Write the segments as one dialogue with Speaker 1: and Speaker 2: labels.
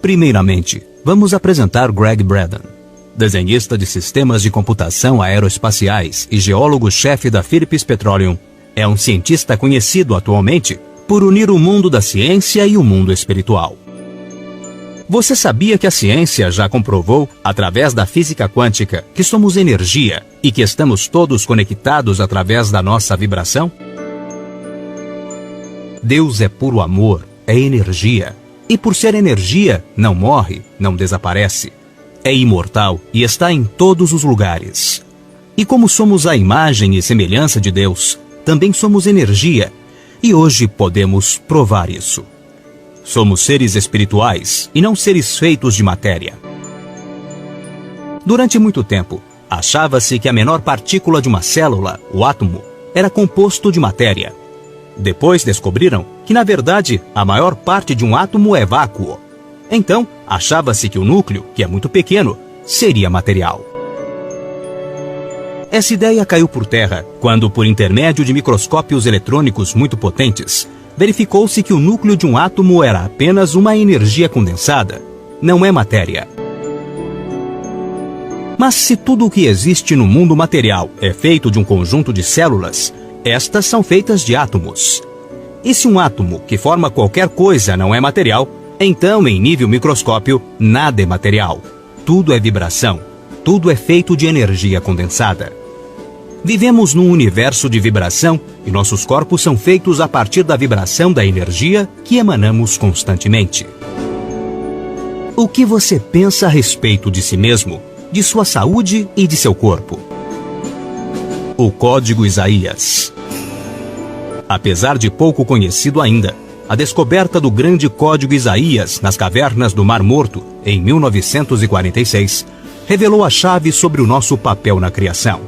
Speaker 1: Primeiramente, vamos apresentar Greg Braden, desenhista de sistemas de computação aeroespaciais e geólogo-chefe da Phillips Petroleum. É um cientista conhecido atualmente por unir o mundo da ciência e o mundo espiritual. Você sabia que a ciência já comprovou, através da física quântica, que somos energia e que estamos todos conectados através da nossa vibração? Deus é puro amor, é energia. E por ser energia, não morre, não desaparece. É imortal e está em todos os lugares. E como somos a imagem e semelhança de Deus, também somos energia. E hoje podemos provar isso. Somos seres espirituais e não seres feitos de matéria. Durante muito tempo, achava-se que a menor partícula de uma célula, o átomo, era composto de matéria. Depois descobriram que, na verdade, a maior parte de um átomo é vácuo. Então, achava-se que o núcleo, que é muito pequeno, seria material. Essa ideia caiu por terra quando, por intermédio de microscópios eletrônicos muito potentes, verificou-se que o núcleo de um átomo era apenas uma energia condensada, não é matéria. Mas se tudo o que existe no mundo material é feito de um conjunto de células, estas são feitas de átomos. E se um átomo que forma qualquer coisa não é material, então, em nível microscópio, nada é material. Tudo é vibração. Tudo é feito de energia condensada. Vivemos num universo de vibração e nossos corpos são feitos a partir da vibração da energia que emanamos constantemente. O que você pensa a respeito de si mesmo, de sua saúde e de seu corpo? O Código Isaías. Apesar de pouco conhecido ainda, a descoberta do grande Código Isaías nas cavernas do Mar Morto, em 1946, revelou a chave sobre o nosso papel na criação.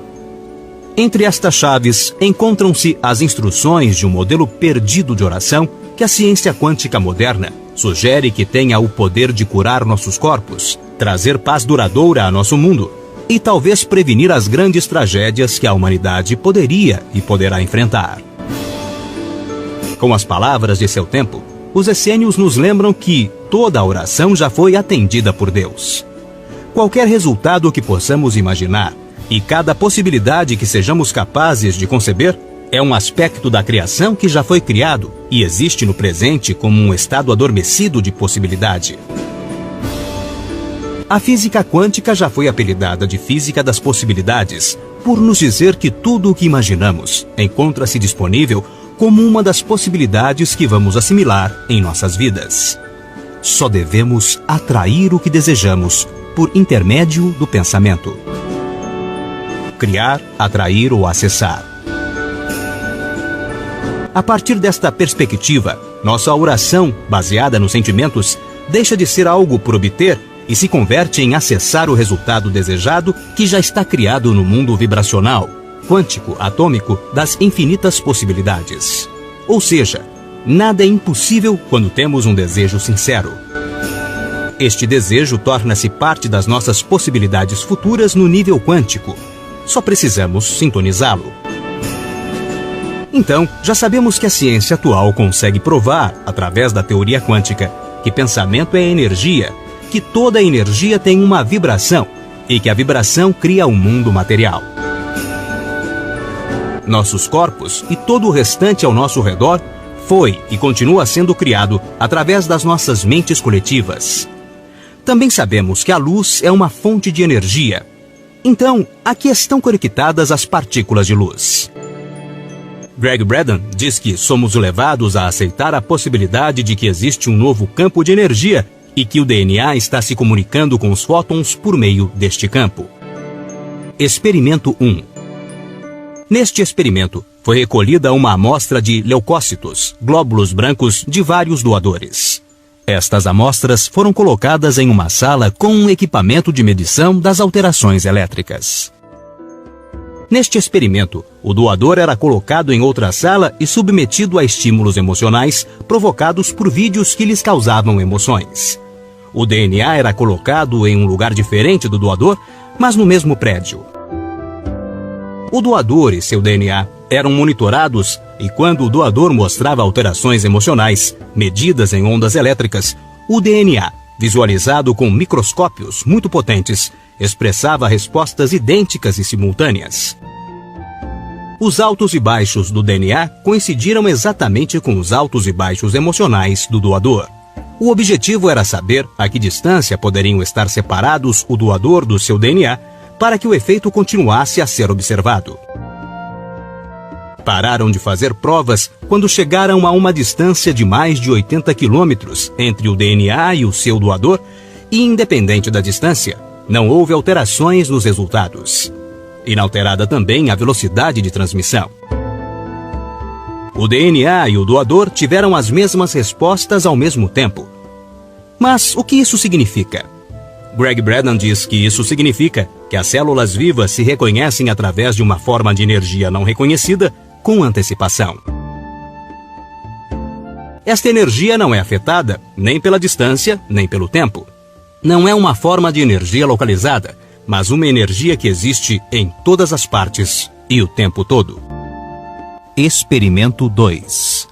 Speaker 1: Entre estas chaves, encontram-se as instruções de um modelo perdido de oração que a ciência quântica moderna sugere que tenha o poder de curar nossos corpos, trazer paz duradoura a nosso mundo e talvez prevenir as grandes tragédias que a humanidade poderia e poderá enfrentar. Com as palavras de seu tempo, os essênios nos lembram que toda a oração já foi atendida por Deus. Qualquer resultado que possamos imaginar e cada possibilidade que sejamos capazes de conceber é um aspecto da criação que já foi criado e existe no presente como um estado adormecido de possibilidade. A física quântica já foi apelidada de física das possibilidades, por nos dizer que tudo o que imaginamos encontra-se disponível como uma das possibilidades que vamos assimilar em nossas vidas. Só devemos atrair o que desejamos por intermédio do pensamento. Criar, atrair ou acessar. A partir desta perspectiva, nossa oração, baseada nos sentimentos, deixa de ser algo por obter e se converte em acessar o resultado desejado que já está criado no mundo vibracional, quântico, atômico das infinitas possibilidades. Ou seja, nada é impossível quando temos um desejo sincero. Este desejo torna-se parte das nossas possibilidades futuras no nível quântico. Só precisamos sintonizá-lo. Então, já sabemos que a ciência atual consegue provar, através da teoria quântica, que pensamento é energia, que toda energia tem uma vibração e que a vibração cria o mundo material. Nossos corpos e todo o restante ao nosso redor foi e continua sendo criado através das nossas mentes coletivas. Também sabemos que a luz é uma fonte de energia. Então, aqui estão conectadas as partículas de luz. Greg Braden diz que somos levados a aceitar a possibilidade de que existe um novo campo de energia e que o DNA está se comunicando com os fótons por meio deste campo. Experimento 1. Neste experimento, foi recolhida uma amostra de leucócitos, glóbulos brancos de vários doadores. Estas amostras foram colocadas em uma sala com um equipamento de medição das alterações elétricas. Neste experimento, o doador era colocado em outra sala e submetido a estímulos emocionais provocados por vídeos que lhes causavam emoções. O DNA era colocado em um lugar diferente do doador, mas no mesmo prédio. O doador e seu DNA eram monitorados e quando o doador mostrava alterações emocionais, medidas em ondas elétricas, o DNA visualizado com microscópios muito potentes, expressava respostas idênticas e simultâneas. Os altos e baixos do DNA coincidiram exatamente com os altos e baixos emocionais do doador. O objetivo era saber a que distância poderiam estar separados o doador do seu DNA para que o efeito continuasse a ser observado. Pararam de fazer provas quando chegaram a uma distância de mais de 80 quilômetros entre o DNA e o seu doador e, independente da distância, não houve alterações nos resultados. Inalterada também a velocidade de transmissão. O DNA e o doador tiveram as mesmas respostas ao mesmo tempo. Mas o que isso significa? Greg Braden diz que isso significa que as células vivas se reconhecem através de uma forma de energia não reconhecida com antecipação. Esta energia não é afetada nem pela distância, nem pelo tempo. Não é uma forma de energia localizada, mas uma energia que existe em todas as partes e o tempo todo. Experimento 2.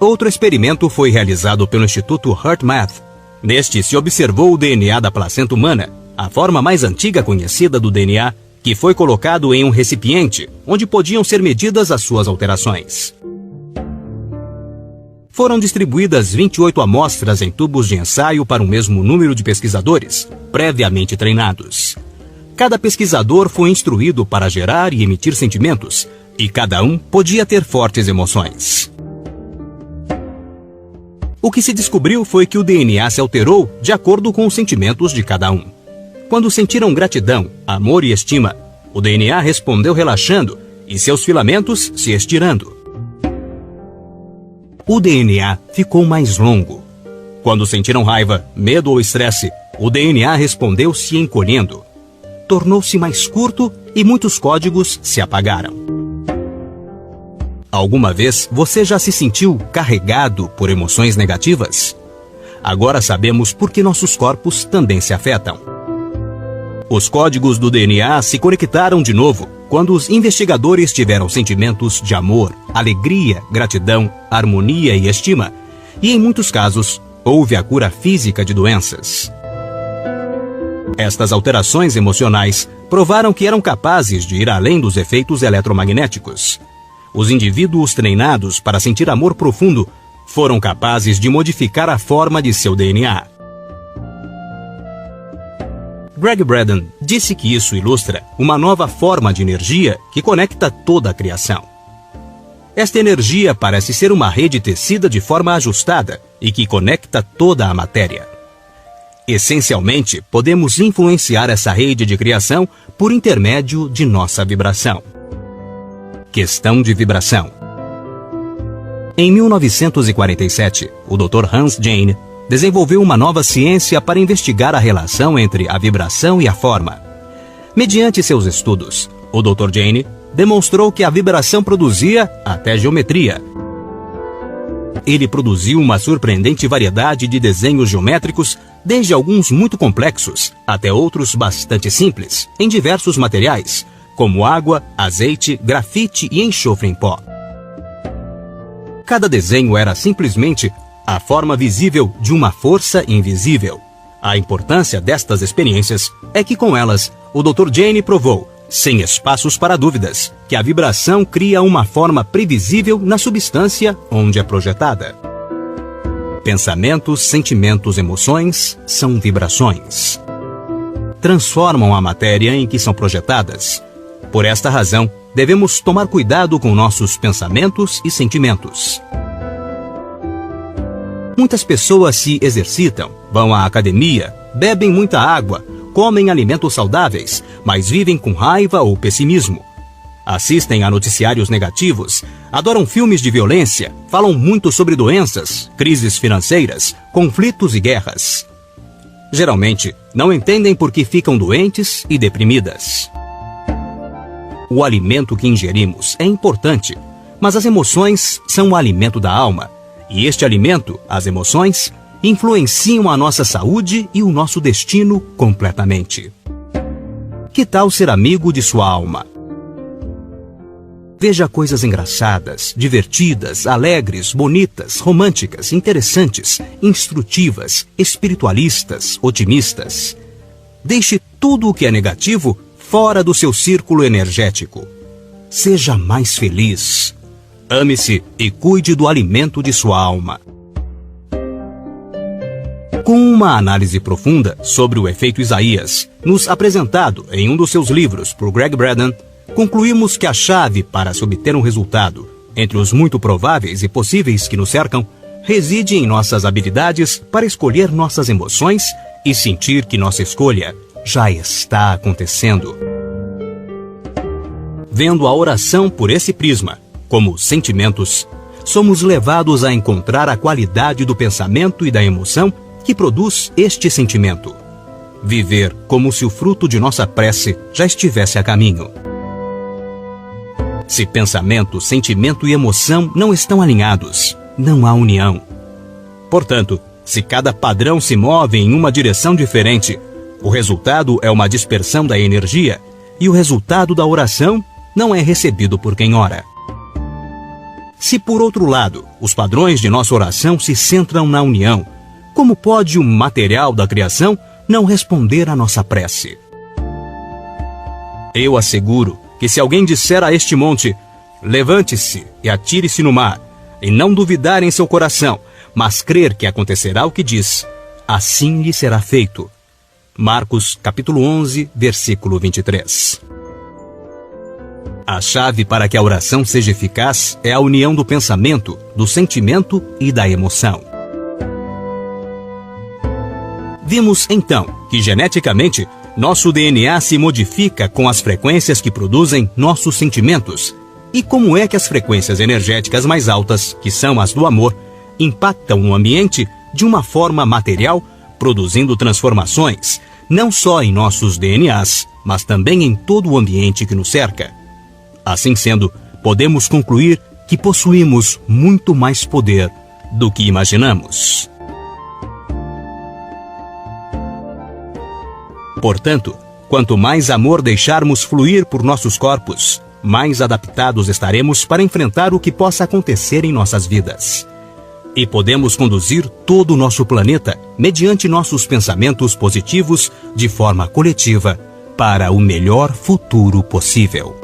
Speaker 1: Outro experimento foi realizado pelo Instituto HeartMath. Neste se observou o DNA da placenta humana, a forma mais antiga conhecida do DNA, que foi colocado em um recipiente, onde podiam ser medidas as suas alterações. Foram distribuídas 28 amostras em tubos de ensaio para o mesmo número de pesquisadores, previamente treinados. Cada pesquisador foi instruído para gerar e emitir sentimentos, e cada um podia ter fortes emoções. O que se descobriu foi que o DNA se alterou de acordo com os sentimentos de cada um. Quando sentiram gratidão, amor e estima, o DNA respondeu relaxando e seus filamentos se estirando. O DNA ficou mais longo. Quando sentiram raiva, medo ou estresse, o DNA respondeu se encolhendo. Tornou-se mais curto e muitos códigos se apagaram. Alguma vez você já se sentiu carregado por emoções negativas? Agora sabemos por que nossos corpos também se afetam. Os códigos do DNA se conectaram de novo quando os investigadores tiveram sentimentos de amor, alegria, gratidão, harmonia e estima, e em muitos casos, houve a cura física de doenças. Estas alterações emocionais provaram que eram capazes de ir além dos efeitos eletromagnéticos. Os indivíduos treinados para sentir amor profundo foram capazes de modificar a forma de seu DNA. Greg Braden disse que isso ilustra uma nova forma de energia que conecta toda a criação. Esta energia parece ser uma rede tecida de forma ajustada e que conecta toda a matéria. Essencialmente, podemos influenciar essa rede de criação por intermédio de nossa vibração. Questão de vibração. Em 1947, o Dr. Hans Jahn desenvolveu uma nova ciência para investigar a relação entre a vibração e a forma. Mediante seus estudos, o Dr. Jahn demonstrou que a vibração produzia até geometria. Ele produziu uma surpreendente variedade de desenhos geométricos, desde alguns muito complexos até outros bastante simples, em diversos materiais, como água, azeite, grafite e enxofre em pó. Cada desenho era simplesmente a forma visível de uma força invisível. A importância destas experiências é que com elas, o Dr. Jahn provou, sem espaços para dúvidas, que a vibração cria uma forma previsível na substância onde é projetada. Pensamentos, sentimentos, emoções são vibrações. Transformam a matéria em que são projetadas. Por esta razão, devemos tomar cuidado com nossos pensamentos e sentimentos. Muitas pessoas se exercitam, vão à academia, bebem muita água, comem alimentos saudáveis, mas vivem com raiva ou pessimismo. Assistem a noticiários negativos, adoram filmes de violência, falam muito sobre doenças, crises financeiras, conflitos e guerras. Geralmente, não entendem por que ficam doentes e deprimidas. O alimento que ingerimos é importante, mas as emoções são o alimento da alma. E este alimento, as emoções, influenciam a nossa saúde e o nosso destino completamente. Que tal ser amigo de sua alma? Veja coisas engraçadas, divertidas, alegres, bonitas, românticas, interessantes, instrutivas, espiritualistas, otimistas. Deixe tudo o que é negativo fora do seu círculo energético. Seja mais feliz. Ame-se e cuide do alimento de sua alma. Com uma análise profunda sobre o efeito Isaías, nos apresentado em um dos seus livros por Greg Braden, concluímos que a chave para se obter um resultado, entre os muito prováveis e possíveis que nos cercam, reside em nossas habilidades para escolher nossas emoções e sentir que nossa escolha já está acontecendo. Vendo a oração por esse prisma, como sentimentos, somos levados a encontrar a qualidade do pensamento e da emoção que produz este sentimento. Viver como se o fruto de nossa prece já estivesse a caminho. Se pensamento, sentimento e emoção não estão alinhados, não há união. Portanto, se cada padrão se move em uma direção diferente, o resultado é uma dispersão da energia e o resultado da oração não é recebido por quem ora. Se, por outro lado, os padrões de nossa oração se centram na união, como pode o material da criação não responder à nossa prece? Eu asseguro que se alguém disser a este monte, levante-se e atire-se no mar, e não duvidar em seu coração, mas crer que acontecerá o que diz, assim lhe será feito. Marcos, capítulo 11, versículo 23. A chave para que a oração seja eficaz é a união do pensamento, do sentimento e da emoção. Vimos, então, que geneticamente, nosso DNA se modifica com as frequências que produzem nossos sentimentos. E como é que as frequências energéticas mais altas, que são as do amor, impactam no ambiente de uma forma material, produzindo transformações, não só em nossos DNAs, mas também em todo o ambiente que nos cerca. Assim sendo, podemos concluir que possuímos muito mais poder do que imaginamos. Portanto, quanto mais amor deixarmos fluir por nossos corpos, mais adaptados estaremos para enfrentar o que possa acontecer em nossas vidas. E podemos conduzir todo o nosso planeta mediante nossos pensamentos positivos de forma coletiva para o melhor futuro possível.